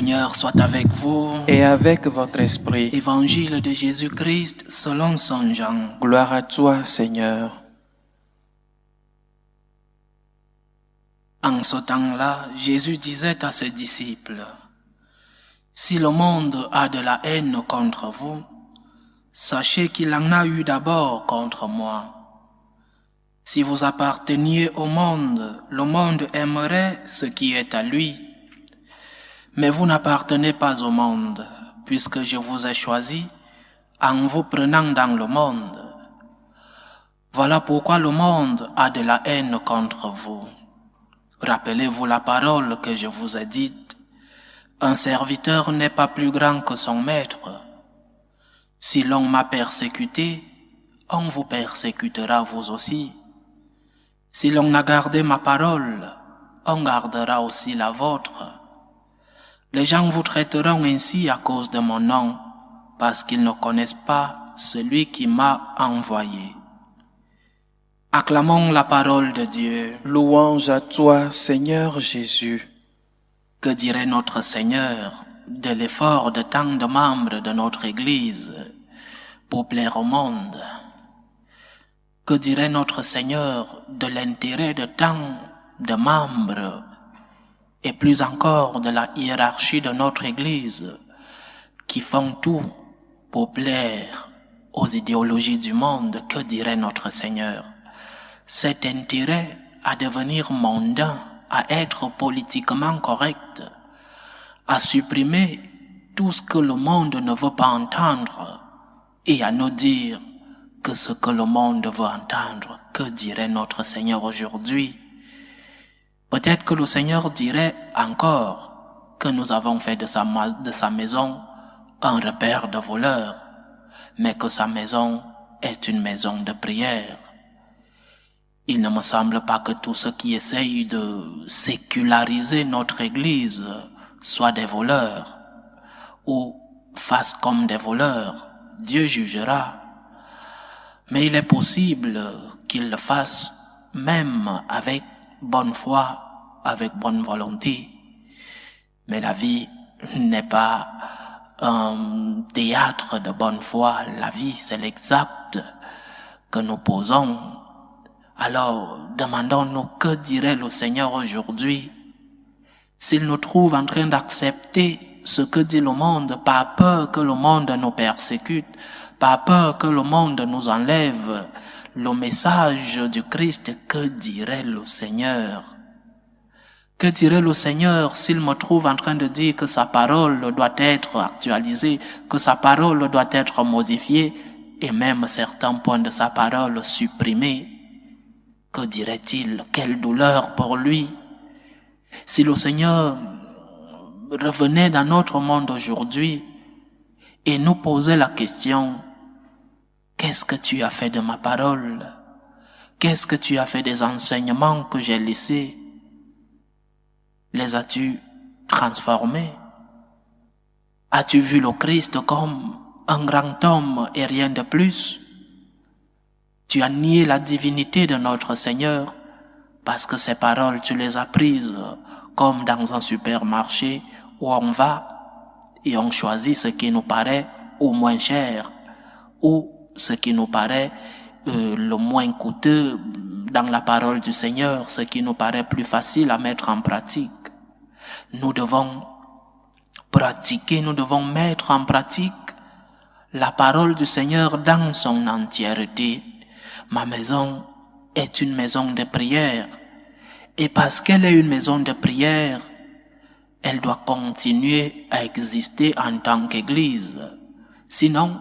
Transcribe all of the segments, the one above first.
Seigneur soit avec vous. Et avec votre esprit. Évangile de Jésus-Christ selon Saint Jean. Gloire à toi, Seigneur. En ce temps-là, Jésus disait à ses disciples, « Si le monde a de la haine contre vous, sachez qu'il en a eu d'abord contre moi. Si vous apparteniez au monde, le monde aimerait ce qui est à lui. Mais vous n'appartenez pas au monde, puisque je vous ai choisi en vous prenant dans le monde. Voilà pourquoi le monde a de la haine contre vous. Rappelez-vous la parole que je vous ai dite. Un serviteur n'est pas plus grand que son maître. Si l'on m'a persécuté, on vous persécutera vous aussi. Si l'on a gardé ma parole, on gardera aussi la vôtre. Les gens vous traiteront ainsi à cause de mon nom, parce qu'ils ne connaissent pas celui qui m'a envoyé. » Acclamons la parole de Dieu. Louange à toi, Seigneur Jésus. Que dirait notre Seigneur de l'effort de tant de membres de notre Église pour plaire au monde? Que dirait notre Seigneur de l'intérêt de tant de membres et plus encore de la hiérarchie de notre Église qui font tout pour plaire aux idéologies du monde? Que dirait notre Seigneur? Cet intérêt à devenir mondain, à être politiquement correct, à supprimer tout ce que le monde ne veut pas entendre et à nous dire que ce que le monde veut entendre. Que dirait notre Seigneur aujourd'hui? Peut-être que le Seigneur dirait encore que nous avons fait de sa maison un repère de voleurs, mais que sa maison est une maison de prière. Il ne me semble pas que tous ceux qui essayent de séculariser notre Église soient des voleurs ou fassent comme des voleurs. Dieu jugera. Mais il est possible qu'il le fasse même avec bonne foi, avec bonne volonté. Mais la vie n'est pas un théâtre de bonne foi. La vie, c'est l'exact que nous posons. Alors, demandons-nous que dirait le Seigneur aujourd'hui s'il nous trouve en train d'accepter ce que dit le monde, pas peur que le monde nous persécute, pas peur que le monde nous enlève le message du Christ. Que dirait le Seigneur? Que dirait le Seigneur s'il me trouve en train de dire que sa parole doit être actualisée, que sa parole doit être modifiée et même certains points de sa parole supprimés? Que dirait-il? Quelle douleur pour lui! Si le Seigneur revenait dans notre monde aujourd'hui et nous posait la question, qu'est-ce que tu as fait de ma parole? Qu'est-ce que tu as fait des enseignements que j'ai laissés? Les as-tu transformés? As-tu vu le Christ comme un grand homme et rien de plus? Tu as nié la divinité de notre Seigneur parce que ces paroles, tu les as prises comme dans un supermarché où on va et on choisit ce qui nous paraît au moins cher ou ce qui nous paraît le moins coûteux dans la parole du Seigneur, ce qui nous paraît plus facile à mettre en pratique. Nous devons pratiquer, nous devons mettre en pratique la parole du Seigneur dans son entièreté. Ma maison est une maison de prière. Et parce qu'elle est une maison de prière, elle doit continuer à exister en tant qu'Église. Sinon,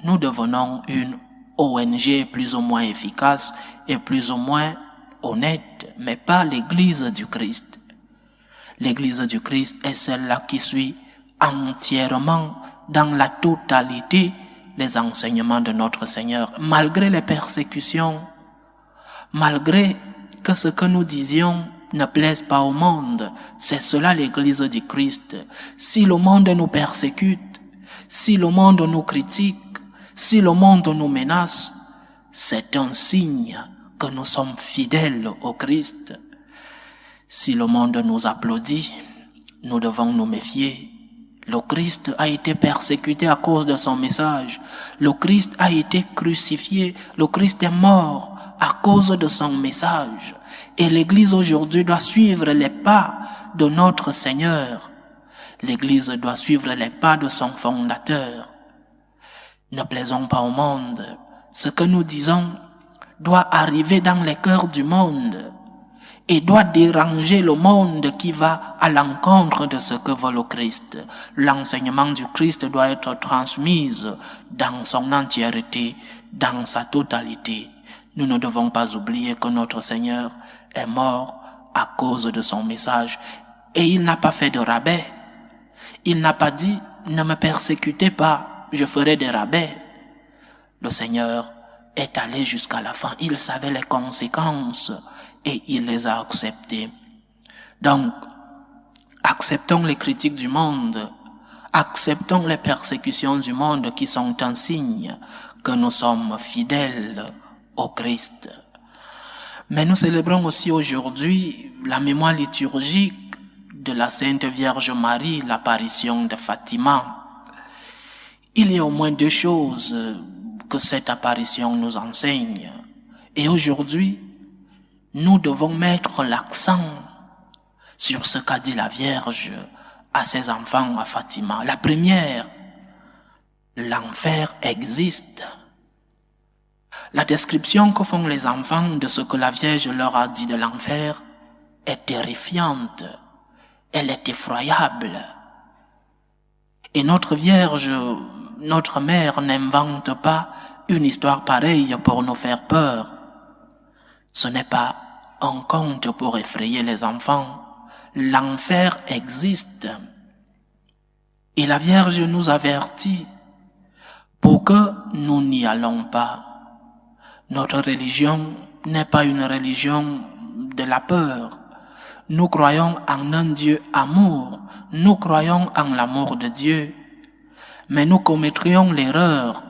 nous devenons une ONG plus ou moins efficace et plus ou moins honnête, mais pas l'Église du Christ. L'Église du Christ est celle-là qui suit entièrement, dans la totalité, les enseignements de notre Seigneur, malgré les persécutions, malgré que ce que nous disions ne plaise pas au monde. C'est cela l'Église du Christ. Si le monde nous persécute, si le monde nous critique, si le monde nous menace, c'est un signe que nous sommes fidèles au Christ. Si le monde nous applaudit, nous devons nous méfier, Le Christ a été persécuté à cause de son message. Le Christ a été crucifié. Le Christ est mort à cause de son message. Et l'Église aujourd'hui doit suivre les pas de notre Seigneur. L'Église doit suivre les pas de son fondateur. Ne plaisons pas au monde. Ce que nous disons doit arriver dans les cœurs du monde et doit déranger le monde qui va à l'encontre de ce que veut le Christ. L'enseignement du Christ doit être transmis dans son entièreté, dans sa totalité. Nous ne devons pas oublier que notre Seigneur est mort à cause de son message et il n'a pas fait de rabais. Il n'a pas dit « ne me persécutez pas, je ferai des rabais ». Le Seigneur est allé jusqu'à la fin. Il savait les conséquences et il les a acceptées. Donc, acceptons les critiques du monde, acceptons les persécutions du monde qui sont un signe que nous sommes fidèles au Christ. Mais nous célébrons aussi aujourd'hui la mémoire liturgique de la Sainte Vierge Marie, l'apparition de Fatima. Il y a au moins deux choses que cette apparition nous enseigne. Et aujourd'hui, nous devons mettre l'accent sur ce qu'a dit la Vierge à ses enfants à Fatima. La première, l'enfer existe. La description que font les enfants de ce que la Vierge leur a dit de l'enfer est terrifiante. Elle est effroyable. Et notre Vierge, notre Mère n'invente pas une histoire pareille pour nous faire peur. Ce n'est pas un conte pour effrayer les enfants. L'enfer existe. Et la Vierge nous avertit pour que nous n'y allons pas. Notre religion n'est pas une religion de la peur. Nous croyons en un Dieu amour. Nous croyons en l'amour de Dieu. Mais nous commettrions l'erreur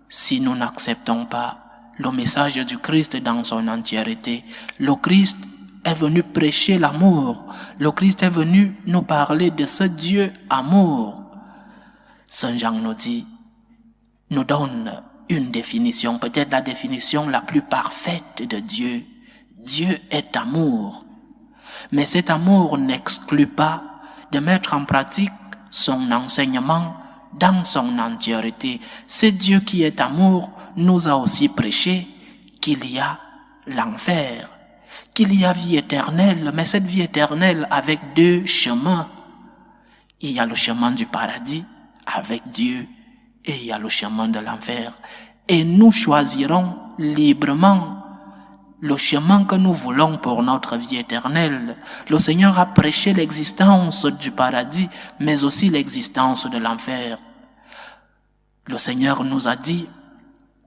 si nous n'acceptons pas le message du Christ dans son entièreté. Le Christ est venu prêcher l'amour. Le Christ est venu nous parler de ce Dieu amour. Saint Jean nous donne une définition, peut-être la définition la plus parfaite de Dieu. Dieu est amour. Mais cet amour n'exclut pas de mettre en pratique son enseignement dans son entièreté. Ce Dieu qui est amour nous a aussi prêché qu'il y a l'enfer, qu'il y a vie éternelle, mais cette vie éternelle avec deux chemins. Il y a le chemin du paradis avec Dieu et il y a le chemin de l'enfer. Et nous choisirons librement le chemin que nous voulons pour notre vie éternelle. Le Seigneur a prêché l'existence du paradis, mais aussi l'existence de l'enfer. Le Seigneur nous a dit,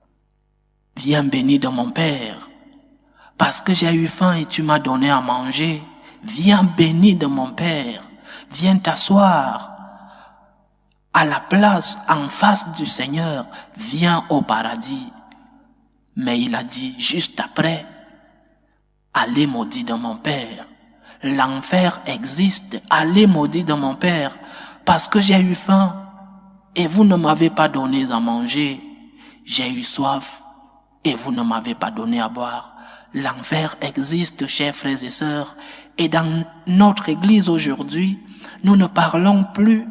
« Viens béni de mon Père, parce que j'ai eu faim et tu m'as donné à manger. Viens béni de mon Père, viens t'asseoir à la place en face du Seigneur, viens au paradis. » Mais il a dit juste après, « Allez maudit de mon Père. » L'enfer existe, allez maudit de mon Père, parce que j'ai eu faim et vous ne m'avez pas donné à manger. J'ai eu soif et vous ne m'avez pas donné à boire. L'enfer existe, chers frères et sœurs, et dans notre Église aujourd'hui, nous ne parlons plus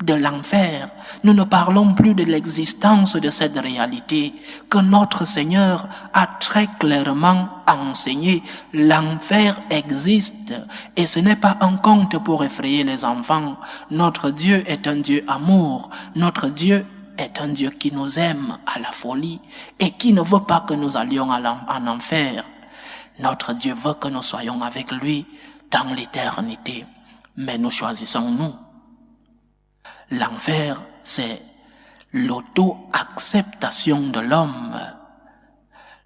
de l'enfer, nous ne parlons plus de l'existence de cette réalité que notre Seigneur a très clairement enseigné. L'enfer existe et ce n'est pas un conte pour effrayer les enfants. Notre Dieu est un Dieu amour, notre Dieu est un Dieu qui nous aime à la folie et qui ne veut pas que nous allions en enfer. Notre Dieu veut que nous soyons avec lui dans l'éternité, mais nous choisissons nous. L'enfer, c'est l'auto-acceptation de l'homme.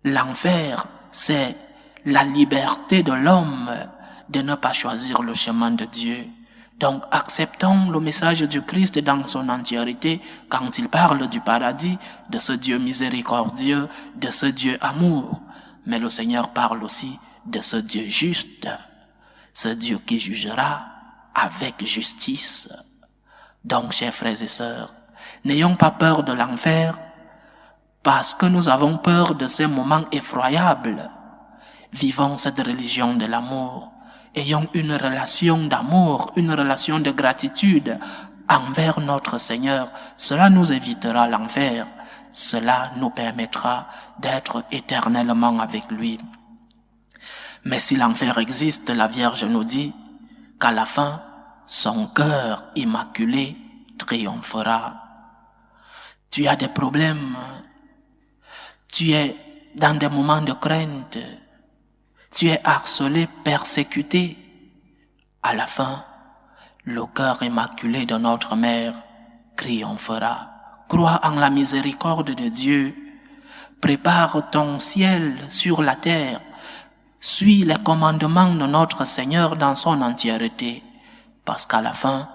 L'enfer, c'est la liberté de l'homme de ne pas choisir le chemin de Dieu. Donc, acceptons le message du Christ dans son entièreté quand il parle du paradis, de ce Dieu miséricordieux, de ce Dieu amour. Mais le Seigneur parle aussi de ce Dieu juste, ce Dieu qui jugera avec justice. Donc, chers frères et sœurs, n'ayons pas peur de l'enfer, parce que nous avons peur de ces moments effroyables. Vivons cette religion de l'amour. Ayons une relation d'amour, une relation de gratitude envers notre Seigneur. Cela nous évitera l'enfer. Cela nous permettra d'être éternellement avec lui. Mais si l'enfer existe, la Vierge nous dit qu'à la fin, son cœur immaculé triomphera. Tu as des problèmes, tu es dans des moments de crainte, tu es harcelé, persécuté. À la fin, le cœur immaculé de notre Mère triomphera. Crois en la miséricorde de Dieu. Prépare ton ciel sur la terre. Suis les commandements de notre Seigneur dans son entièreté. Parce qu'à la fin,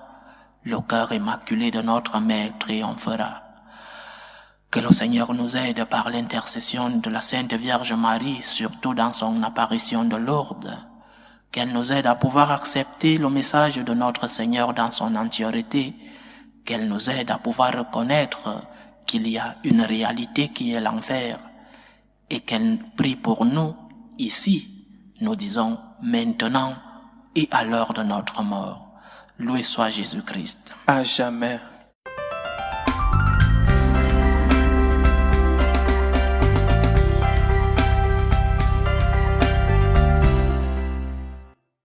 le cœur immaculé de notre Mère triomphera. Que le Seigneur nous aide par l'intercession de la Sainte Vierge Marie, surtout dans son apparition de Lourdes, qu'elle nous aide à pouvoir accepter le message de notre Seigneur dans son entièreté, qu'elle nous aide à pouvoir reconnaître qu'il y a une réalité qui est l'enfer, et qu'elle prie pour nous ici, nous disons maintenant et à l'heure de notre mort. Loué soit Jésus-Christ. À jamais.